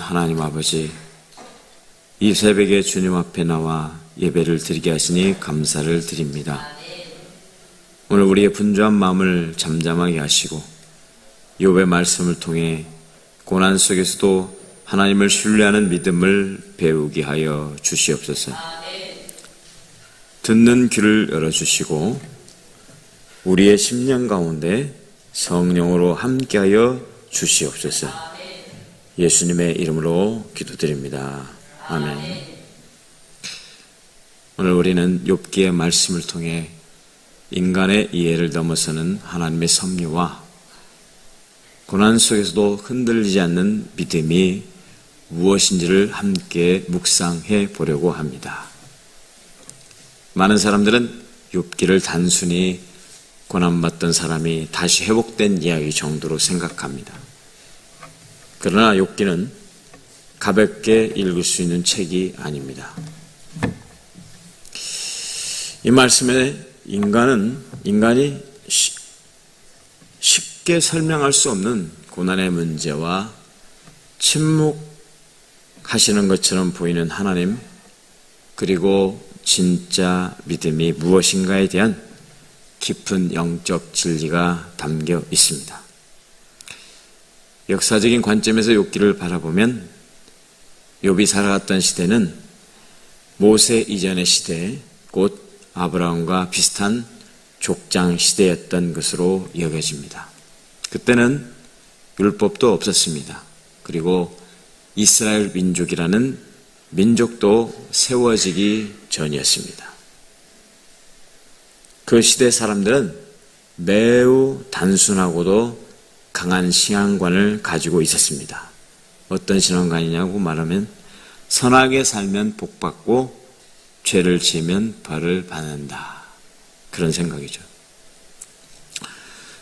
하나님 아버지, 이 새벽에 주님 앞에 나와 예배를 드리게 하시니 감사를 드립니다. 오늘 우리의 분주한 마음을 잠잠하게 하시고 욥의 말씀을 통해 고난 속에서도 하나님을 신뢰하는 믿음을 배우게 하여 주시옵소서. 듣는 귀를 열어주시고 우리의 심령 가운데 성령으로 함께하여 주시옵소서. 예수님의 이름으로 기도드립니다. 아멘. 오늘 우리는 욥기의 말씀을 통해 인간의 이해를 넘어서는 하나님의 섭리와 고난 속에서도 흔들리지 않는 믿음이 무엇인지를 함께 묵상해 보려고 합니다. 많은 사람들은 욥기를 단순히 고난받던 사람이 다시 회복된 이야기 정도로 생각합니다. 그러나 욥기는 가볍게 읽을 수 있는 책이 아닙니다. 이 말씀에 인간이 쉽게 설명할 수 없는 고난의 문제와 침묵하시는 것처럼 보이는 하나님, 그리고 진짜 믿음이 무엇인가에 대한 깊은 영적 진리가 담겨 있습니다. 역사적인 관점에서 욥기를 바라보면 욥이 살아갔던 시대는 모세 이전의 시대, 곧 아브라함과 비슷한 족장 시대였던 것으로 여겨집니다. 그때는 율법도 없었습니다. 그리고 이스라엘 민족이라는 민족도 세워지기 전이었습니다. 그 시대 사람들은 매우 단순하고도 강한 신앙관을 가지고 있었습니다. 어떤 신앙관이냐고 말하면 선하게 살면 복받고 죄를 지으면 벌을 받는다. 그런 생각이죠.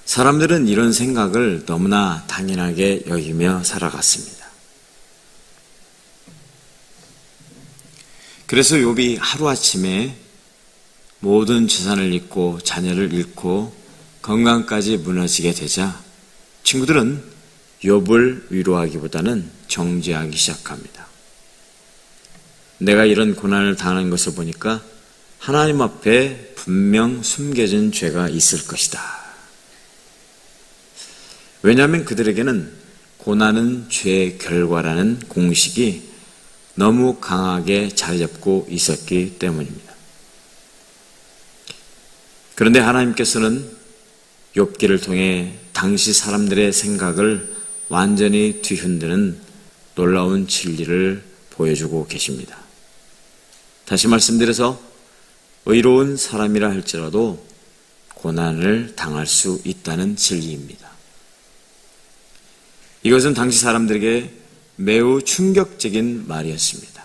사람들은 이런 생각을 너무나 당연하게 여기며 살아갔습니다. 그래서 욥이 하루아침에 모든 재산을 잃고 자녀를 잃고 건강까지 무너지게 되자 친구들은 욥을 위로하기보다는 정죄하기 시작합니다. 내가 이런 고난을 당하는 것을 보니까 하나님 앞에 분명 숨겨진 죄가 있을 것이다. 왜냐하면 그들에게는 고난은 죄의 결과라는 공식이 너무 강하게 자리 잡고 있었기 때문입니다. 그런데 하나님께서는 욥기를 통해 당시 사람들의 생각을 완전히 뒤흔드는 놀라운 진리를 보여주고 계십니다. 다시 말씀드려서 의로운 사람이라 할지라도 고난을 당할 수 있다는 진리입니다. 이것은 당시 사람들에게 매우 충격적인 말이었습니다.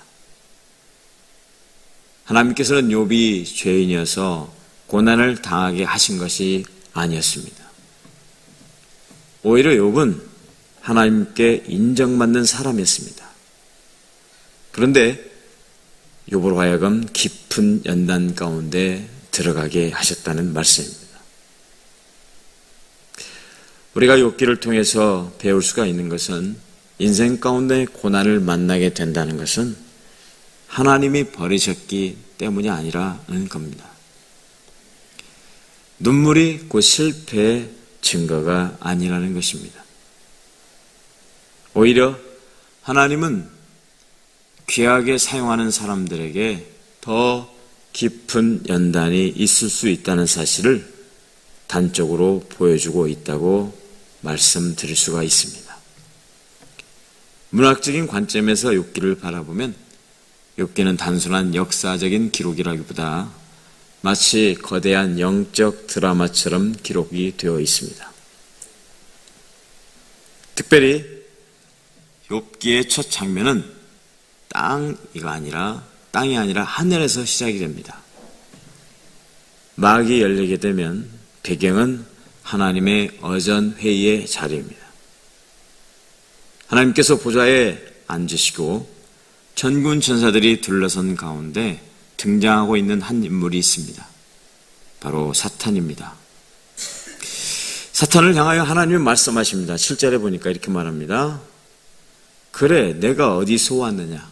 하나님께서는 욥이 죄인이어서 고난을 당하게 하신 것이 아니었습니다. 오히려 욥은 하나님께 인정받는 사람이었습니다. 그런데 욥으로 하여금 깊은 연단 가운데 들어가게 하셨다는 말씀입니다. 우리가 욥기를 통해서 배울 수가 있는 것은 인생 가운데 고난을 만나게 된다는 것은 하나님이 버리셨기 때문이 아니라는 겁니다. 눈물이 곧 실패의 증거가 아니라는 것입니다. 오히려 하나님은 귀하게 사용하는 사람들에게 더 깊은 연단이 있을 수 있다는 사실을 단적으로 보여주고 있다고 말씀드릴 수가 있습니다. 문학적인 관점에서 욥기를 바라보면 욥기는 단순한 역사적인 기록이라기보다 마치 거대한 영적 드라마처럼 기록이 되어 있습니다. 특별히 욥기의 첫 장면은 땅이 아니라 하늘에서 시작이 됩니다. 막이 열리게 되면 배경은 하나님의 어전회의의 자리입니다. 하나님께서 보좌에 앉으시고 천군 천사들이 둘러선 가운데 등장하고 있는 한 인물이 있습니다. 바로 사탄입니다. 사탄을 향하여 하나님이 말씀하십니다. 7절에 보니까 이렇게 말합니다. 그래, 내가 어디서 왔느냐?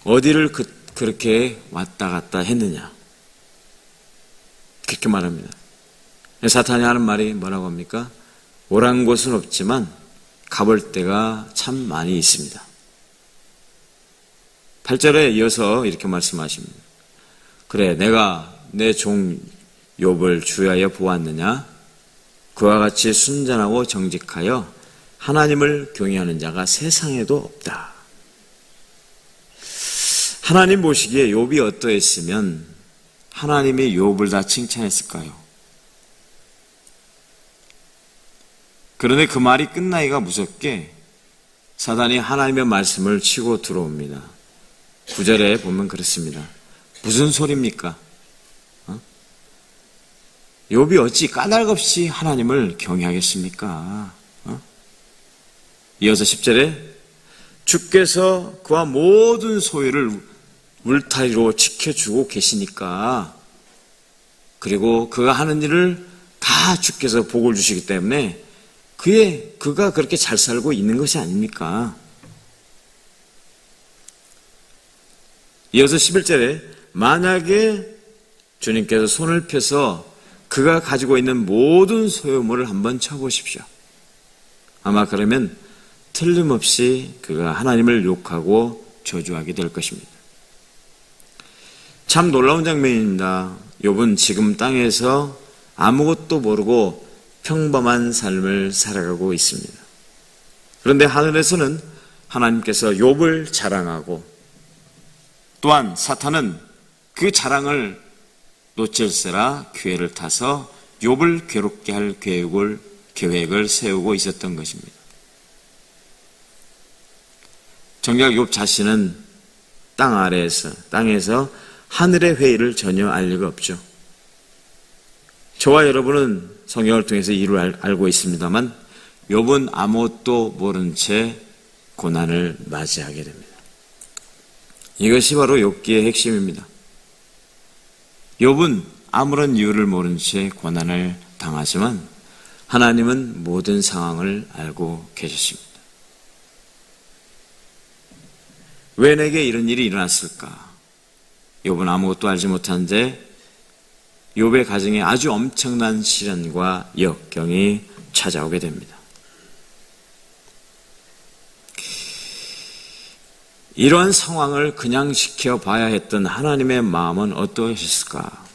어디를 그렇게 왔다 갔다 했느냐? 그렇게 말합니다. 사탄이 하는 말이 뭐라고 합니까? 오란 곳은 없지만 가볼 데가 참 많이 있습니다. 8절에 이어서 이렇게 말씀하십니다. 그래, 내가 내 종 욥을 주야에 보았느냐? 그와 같이 순전하고 정직하여 하나님을 경외하는 자가 세상에도 없다. 하나님 보시기에 욥이 어떠했으면 하나님이 욥을 다 칭찬했을까요? 그런데 그 말이 끝나기가 무섭게 사단이 하나님의 말씀을 치고 들어옵니다. 9절에 보면 그렇습니다. 무슨 소리입니까? 욥이 어찌 까닭없이 하나님을 경외하겠습니까? 이어서 10절에 주께서 그와 모든 소유를 울타리로 지켜주고 계시니까, 그리고 그가 하는 일을 다 주께서 복을 주시기 때문에 그가 그렇게 잘 살고 있는 것이 아닙니까? 이어서 11절에 만약에 주님께서 손을 펴서 그가 가지고 있는 모든 소유물을 한번 쳐보십시오. 아마 그러면 틀림없이 그가 하나님을 욕하고 저주하게 될 것입니다. 참 놀라운 장면입니다. 욥은 지금 땅에서 아무것도 모르고 평범한 삶을 살아가고 있습니다. 그런데 하늘에서는 하나님께서 욥을 자랑하고, 또한 사탄은 그 자랑을 놓칠세라 기회를 타서 욥을 괴롭게 할 계획을 세우고 있었던 것입니다. 정작 욥 자신은 땅에서 하늘의 회의를 전혀 알 리가 없죠. 저와 여러분은 성경을 통해서 이를 알고 있습니다만 욥은 아무것도 모른 채 고난을 맞이하게 됩니다. 이것이 바로 욥기의 핵심입니다. 욥은 아무런 이유를 모른 채 고난을 당하지만 하나님은 모든 상황을 알고 계셨습니다. 왜 내게 이런 일이 일어났을까? 욥은 아무것도 알지 못한 채 욥의 가정에 아주 엄청난 시련과 역경이 찾아오게 됩니다. 이러한 상황을 그냥 지켜봐야 했던 하나님의 마음은 어떠하셨을까?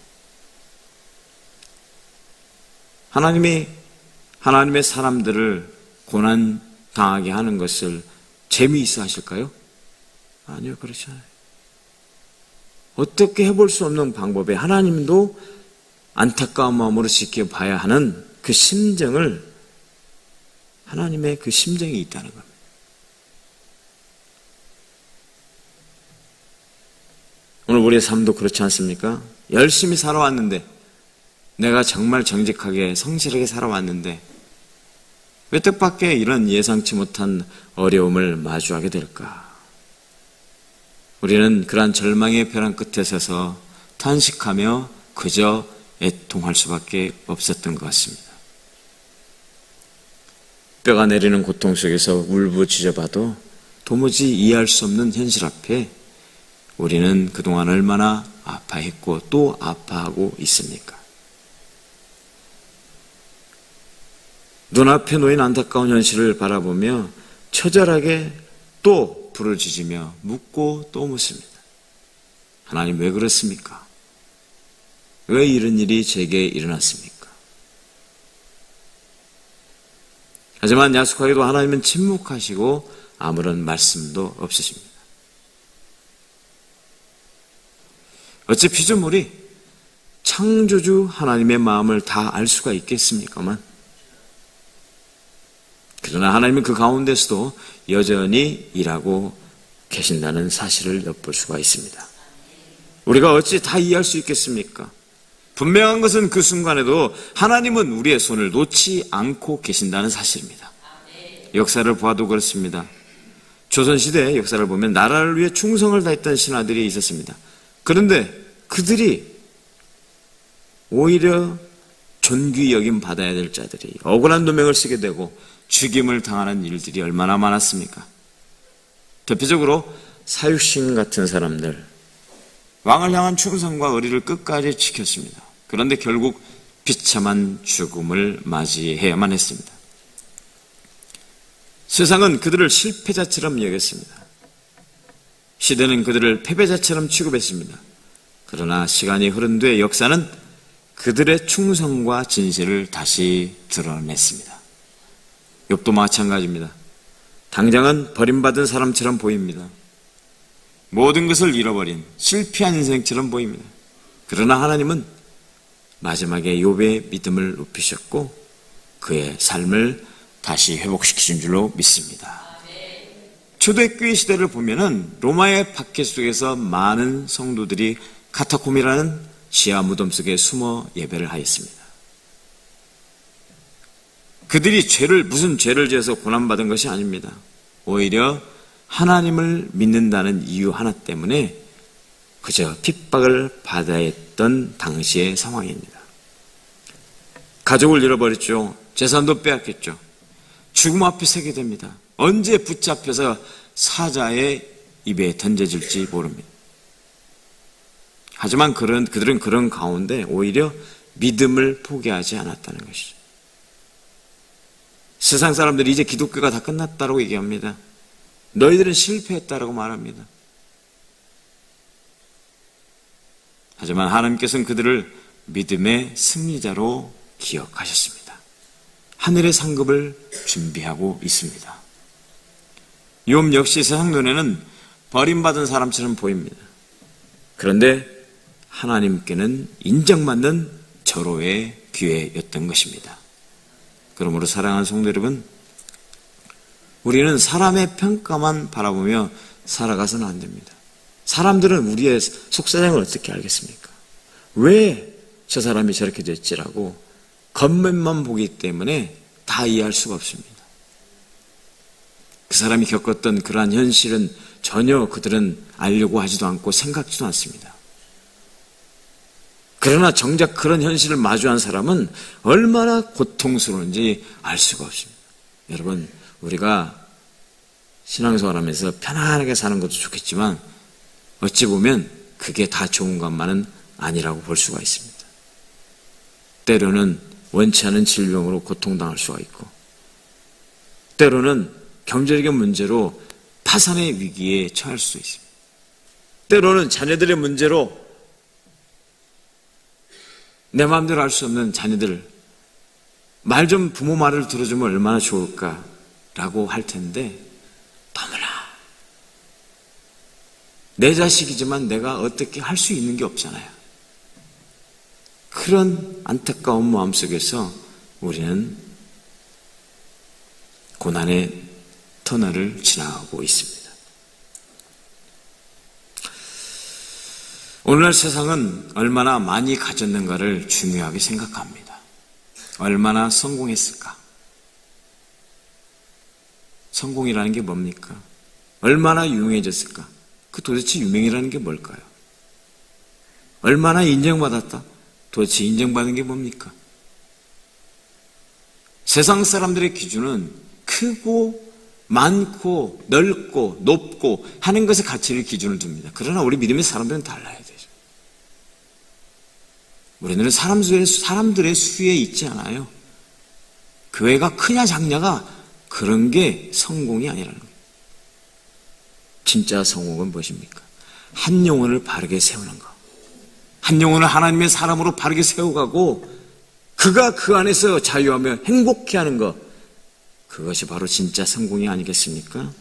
하나님이 하나님의 사람들을 고난 당하게 하는 것을 재미있어 하실까요? 아니요, 그렇지 않아요. 어떻게 해볼 수 없는 방법에 하나님도 안타까운 마음으로 지켜봐야 하는 그 심정을, 하나님의 그 심정이 있다는 겁니다. 오늘 우리의 삶도 그렇지 않습니까? 열심히 살아왔는데, 내가 정말 정직하게 성실하게 살아왔는데 왜 뜻밖의 이런 예상치 못한 어려움을 마주하게 될까? 우리는 그러한 절망의 벼랑 끝에 서서 탄식하며 그저 애통할 수밖에 없었던 것 같습니다. 뼈가 내리는 고통 속에서 울부짖어봐도 도무지 이해할 수 없는 현실 앞에 우리는 그동안 얼마나 아파했고 또 아파하고 있습니까? 눈앞에 놓인 안타까운 현실을 바라보며 처절하게 또 부르짖으며 묻고 또 묻습니다. 하나님, 왜 그렇습니까? 왜 이런 일이 제게 일어났습니까? 하지만 야속하게도 하나님은 침묵하시고 아무런 말씀도 없으십니다. 어찌 피조물이 창조주 하나님의 마음을 다 알 수가 있겠습니까만, 그러나 하나님은 그 가운데서도 여전히 일하고 계신다는 사실을 엿볼 수가 있습니다. 우리가 어찌 다 이해할 수 있겠습니까? 분명한 것은 그 순간에도 하나님은 우리의 손을 놓지 않고 계신다는 사실입니다. 역사를 보아도 그렇습니다. 조선시대의 역사를 보면 나라를 위해 충성을 다했던 신하들이 있었습니다. 그런데 그들이 오히려 존귀 여김 받아야 될 자들이 억울한 누명을 쓰게 되고 죽임을 당하는 일들이 얼마나 많았습니까? 대표적으로 사육신 같은 사람들, 왕을 향한 충성과 의리를 끝까지 지켰습니다. 그런데 결국 비참한 죽음을 맞이해야만 했습니다. 세상은 그들을 실패자처럼 여겼습니다. 시대는 그들을 패배자처럼 취급했습니다. 그러나 시간이 흐른 뒤에 역사는 그들의 충성과 진실을 다시 드러냈습니다. 욥도 마찬가지입니다. 당장은 버림받은 사람처럼 보입니다. 모든 것을 잃어버린 실패한 인생처럼 보입니다. 그러나 하나님은 마지막에 욥의 믿음을 높이셨고 그의 삶을 다시 회복시키신 줄로 믿습니다. 초대교회 시대를 보면은 로마의 박해 속에서 많은 성도들이 카타콤이라는 지하 무덤 속에 숨어 예배를 하였습니다. 그들이 무슨 죄를 지어서 고난받은 것이 아닙니다. 오히려 하나님을 믿는다는 이유 하나 때문에 그저 핍박을 받아야 했던 당시의 상황입니다. 가족을 잃어버렸죠. 재산도 빼앗겼죠. 죽음 앞에 서게 됩니다. 언제 붙잡혀서 사자의 입에 던져질지 모릅니다. 하지만 그들은 그런 가운데 오히려 믿음을 포기하지 않았다는 것이죠. 세상 사람들이 이제 기독교가 다 끝났다고 얘기합니다. 너희들은 실패했다라고 말합니다. 하지만 하나님께서는 그들을 믿음의 승리자로 기억하셨습니다. 하늘의 상급을 준비하고 있습니다. 욥 역시 세상 눈에는 버림받은 사람처럼 보입니다. 그런데 하나님께는 인정받는 절호의 기회였던 것입니다. 그러므로 사랑하는 성도 여러분, 우리는 사람의 평가만 바라보며 살아가서는 안 됩니다. 사람들은 우리의 속사정을 어떻게 알겠습니까? 왜 저 사람이 저렇게 됐지라고 겉면만 보기 때문에 다 이해할 수가 없습니다. 그 사람이 겪었던 그러한 현실은 전혀 그들은 알려고 하지도 않고 생각지도 않습니다. 그러나 정작 그런 현실을 마주한 사람은 얼마나 고통스러운지 알 수가 없습니다. 여러분, 우리가 신앙생활하면서 편안하게 사는 것도 좋겠지만 어찌 보면 그게 다 좋은 것만은 아니라고 볼 수가 있습니다. 때로는 원치 않은 질병으로 고통당할 수가 있고 때로는 경제적인 문제로 파산의 위기에 처할 수도 있습니다. 때로는 자녀들의 문제로 내 마음대로 할 수 없는 자녀들, 부모 말을 들어주면 얼마나 좋을까라고 할 텐데 너무나 내 자식이지만 내가 어떻게 할 수 있는 게 없잖아요. 그런 안타까운 마음 속에서 우리는 고난의 터널을 지나가고 있습니다. 오늘날 세상은 얼마나 많이 가졌는가를 중요하게 생각합니다. 얼마나 성공했을까? 성공이라는 게 뭡니까? 얼마나 유명해졌을까? 그 도대체 유명이라는 게 뭘까요? 얼마나 인정받았다? 도대체 인정받는 게 뭡니까? 세상 사람들의 기준은 크고 많고 넓고 높고 하는 것에 가치를 기준을 둡니다. 그러나 우리 믿음의 사람들은 달라야 되죠. 우리는 사람들의 수에 있지 않아요. 교회가 크냐 작냐가 그런 게 성공이 아니라는 거예요. 진짜 성공은 무엇입니까? 한 영혼을 바르게 세우는 것. 한 영혼을 하나님의 사람으로 바르게 세워가고 그가 그 안에서 자유하며 행복해하는 것. 그것이 바로 진짜 성공이 아니겠습니까?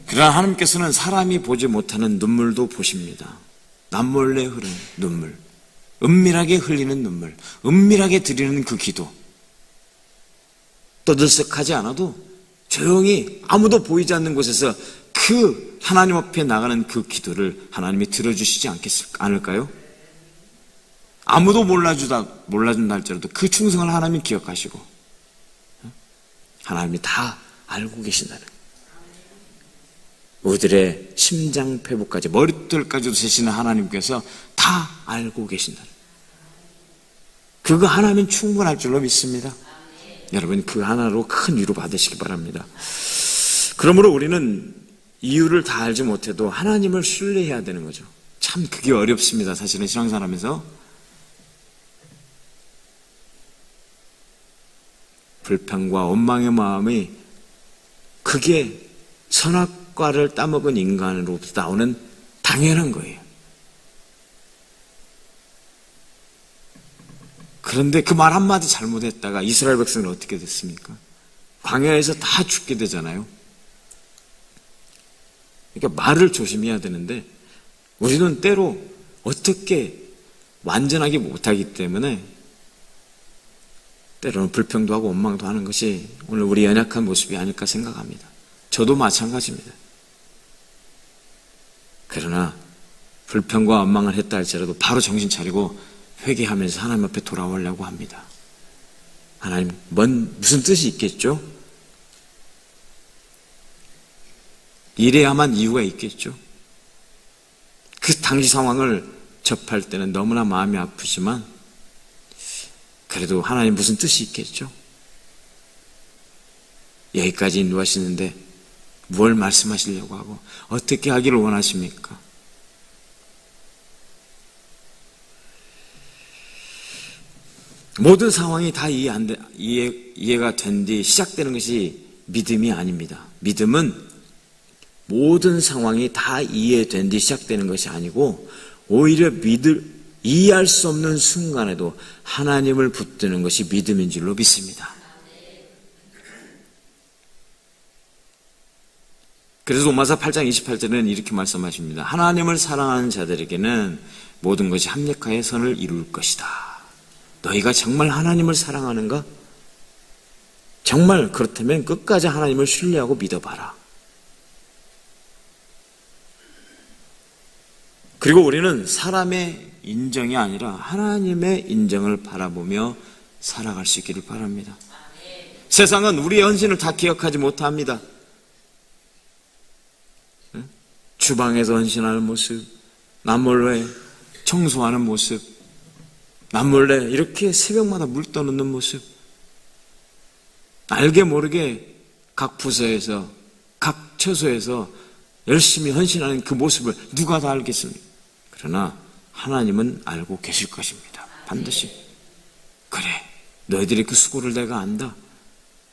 그러나 하나님께서는 사람이 보지 못하는 눈물도 보십니다. 남몰래 흐르는 눈물, 은밀하게 흘리는 눈물, 은밀하게 드리는 그 기도. 떠들썩하지 않아도 조용히 아무도 보이지 않는 곳에서 그 하나님 앞에 나가는 그 기도를 하나님이 들어주시지 않을까요? 아무도 몰라준다 할지라도 그 충성을 하나님이 기억하시고 하나님이 다 알고 계신다는 거예요. 우리들의 심장폐부까지 머릿결까지도 세시는 하나님께서 다 알고 계신다. 그거 하나면 충분할 줄로 믿습니다. 여러분 그 하나로 큰 위로 받으시기 바랍니다. 그러므로 우리는 이유를 다 알지 못해도 하나님을 신뢰해야 되는 거죠. 참 그게 어렵습니다. 사실은 신앙생활하면서 불평과 원망의 마음이 그게 선악과를 따먹은 인간으로부터 나오는 당연한 거예요. 그런데 그 말 한마디 잘못했다가 이스라엘 백성은 어떻게 됐습니까? 광야에서 다 죽게 되잖아요. 그러니까 말을 조심해야 되는데 우리는 때로 어떻게 완전하게 못하기 때문에 때로는 불평도 하고 원망도 하는 것이 오늘 우리 연약한 모습이 아닐까 생각합니다. 저도 마찬가지입니다. 그러나 불평과 원망을 했다 할지라도 바로 정신 차리고 회개하면서 하나님 앞에 돌아오려고 합니다. 하나님 무슨 뜻이 있겠죠? 이래야만 이유가 있겠죠. 그 당시 상황을 접할 때는 너무나 마음이 아프지만 그래도 하나님 무슨 뜻이 있겠죠. 여기까지 인도하시는데 뭘 말씀하시려고 하고 어떻게 하기를 원하십니까? 모든 상황이 다 이해가 된 뒤 시작되는 것이 믿음이 아닙니다. 믿음은 모든 상황이 다 이해된 뒤 시작되는 것이 아니고 오히려 이해할 수 없는 순간에도 하나님을 붙드는 것이 믿음인 줄로 믿습니다. 그래서 로마서 8장 28절에는 이렇게 말씀하십니다. 하나님을 사랑하는 자들에게는 모든 것이 합력하여 선을 이룰 것이다. 너희가 정말 하나님을 사랑하는가? 정말 그렇다면 끝까지 하나님을 신뢰하고 믿어봐라. 그리고 우리는 사람의 인정이 아니라 하나님의 인정을 바라보며 살아갈 수 있기를 바랍니다. 세상은 우리의 헌신을 다 기억하지 못합니다. 주방에서 헌신하는 모습, 남몰래 청소하는 모습, 남몰래 이렇게 새벽마다 물 떠놓는 모습, 알게 모르게 각 부서에서 각 처소에서 열심히 헌신하는 그 모습을 누가 다 알겠습니까? 그러나 하나님은 알고 계실 것입니다. 반드시. 그래, 너희들이 그 수고를 내가 안다.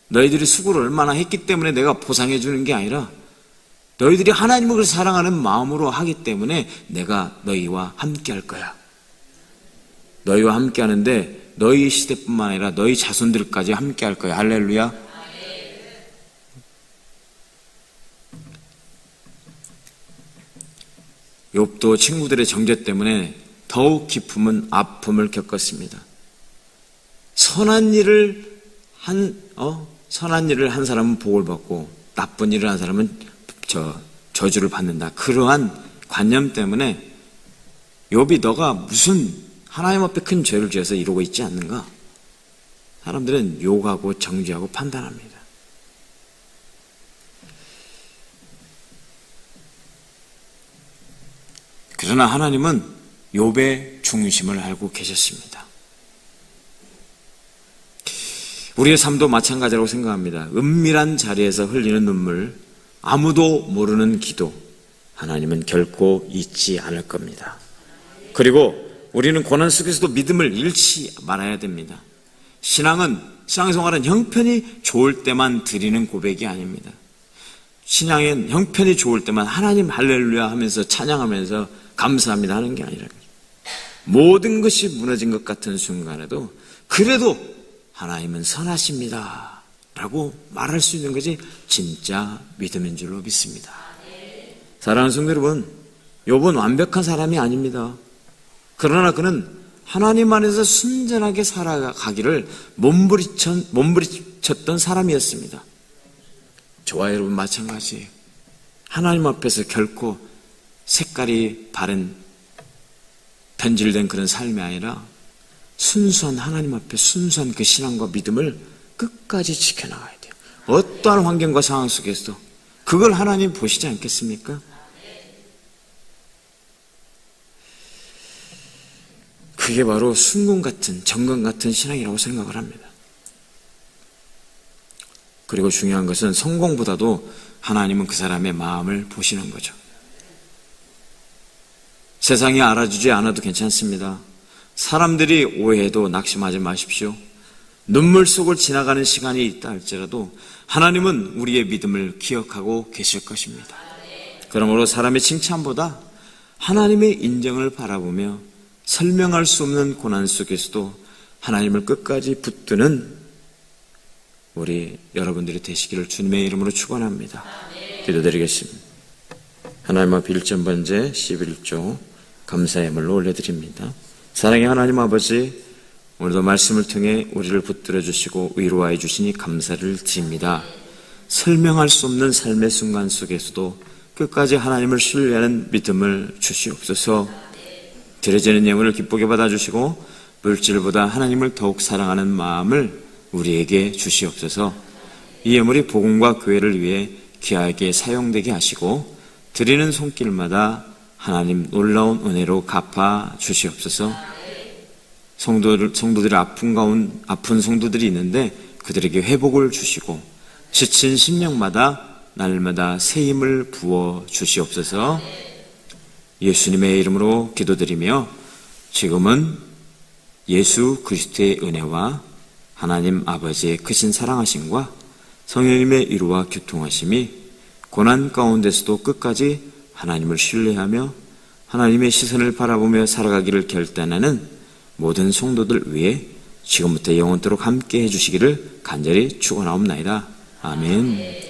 너희들이 수고를 얼마나 했기 때문에 내가 보상해 주는 게 아니라 너희들이 하나님을 사랑하는 마음으로 하기 때문에 내가 너희와 함께 할 거야. 너희와 함께 하는데 너희 시대뿐만 아니라 너희 자손들까지 함께 할 거야. 할렐루야. 욥도 친구들의 정죄 때문에 더욱 깊은 아픔을 겪었습니다. 선한 일을 한 사람은 복을 받고 나쁜 일을 한 사람은 저주를 받는다. 그러한 관념 때문에 욥이 너가 무슨 하나님 앞에 큰 죄를 지어서 이러고 있지 않는가? 사람들은 욕하고 정죄하고 판단합니다. 그러나 하나님은 욥의 중심을 알고 계셨습니다. 우리의 삶도 마찬가지라고 생각합니다. 은밀한 자리에서 흘리는 눈물, 아무도 모르는 기도, 하나님은 결코 잊지 않을 겁니다. 그리고 우리는 고난 속에서도 믿음을 잃지 말아야 됩니다. 신앙생활은 형편이 좋을 때만 드리는 고백이 아닙니다. 신앙은 형편이 좋을 때만 하나님 할렐루야 하면서 찬양하면서 감사합니다 하는 게 아니라 모든 것이 무너진 것 같은 순간에도 그래도 하나님은 선하십니다 라고 말할 수 있는 것이 진짜 믿음인 줄로 믿습니다. 사랑하는 성도 여러분, 욥은 완벽한 사람이 아닙니다. 그러나 그는 하나님 안에서 순전하게 살아가기를 몸부림쳤던 사람이었습니다. 저와 여러분 마찬가지예요. 하나님 앞에서 결코 색깔이 바른 변질된 그런 삶이 아니라 순수한 하나님 앞에 순수한 그 신앙과 믿음을 끝까지 지켜나가야 돼요. 어떠한 환경과 상황 속에서도 그걸 하나님 보시지 않겠습니까? 그게 바로 순금 같은, 정금 같은 신앙이라고 생각을 합니다. 그리고 중요한 것은 성공보다도 하나님은 그 사람의 마음을 보시는 거죠. 세상이 알아주지 않아도 괜찮습니다. 사람들이 오해해도 낙심하지 마십시오. 눈물 속을 지나가는 시간이 있다 할지라도 하나님은 우리의 믿음을 기억하고 계실 것입니다. 그러므로 사람의 칭찬보다 하나님의 인정을 바라보며 설명할 수 없는 고난 속에서도 하나님을 끝까지 붙드는 우리 여러분들이 되시기를 주님의 이름으로 축원합니다. 기도드리겠습니다. 하나님 앞에 1점 번제 11조 감사의 물로 올려드립니다. 사랑의 하나님 아버지, 오늘도 말씀을 통해 우리를 붙들어 주시고 위로하여 주시니 감사를 드립니다. 설명할 수 없는 삶의 순간 속에서도 끝까지 하나님을 신뢰하는 믿음을 주시옵소서. 드려지는 예물을 기쁘게 받아주시고 물질보다 하나님을 더욱 사랑하는 마음을 우리에게 주시옵소서. 이 예물이 복음과 교회를 위해 귀하게 사용되게 하시고 드리는 손길마다 하나님 놀라운 은혜로 갚아 주시옵소서. 성도들이 아픈 성도들이 있는데 그들에게 회복을 주시고 지친 심령마다 날마다 새 힘을 부어 주시옵소서. 예수님의 이름으로 기도드리며 지금은 예수 그리스도의 은혜와 하나님 아버지의 크신 사랑하심과 성령님의 위로와 교통하심이 고난 가운데서도 끝까지 하나님을 신뢰하며 하나님의 시선을 바라보며 살아가기를 결단하는 모든 성도들 위해 지금부터 영원토록 함께 해주시기를 간절히 축원하옵나이다. 아멘.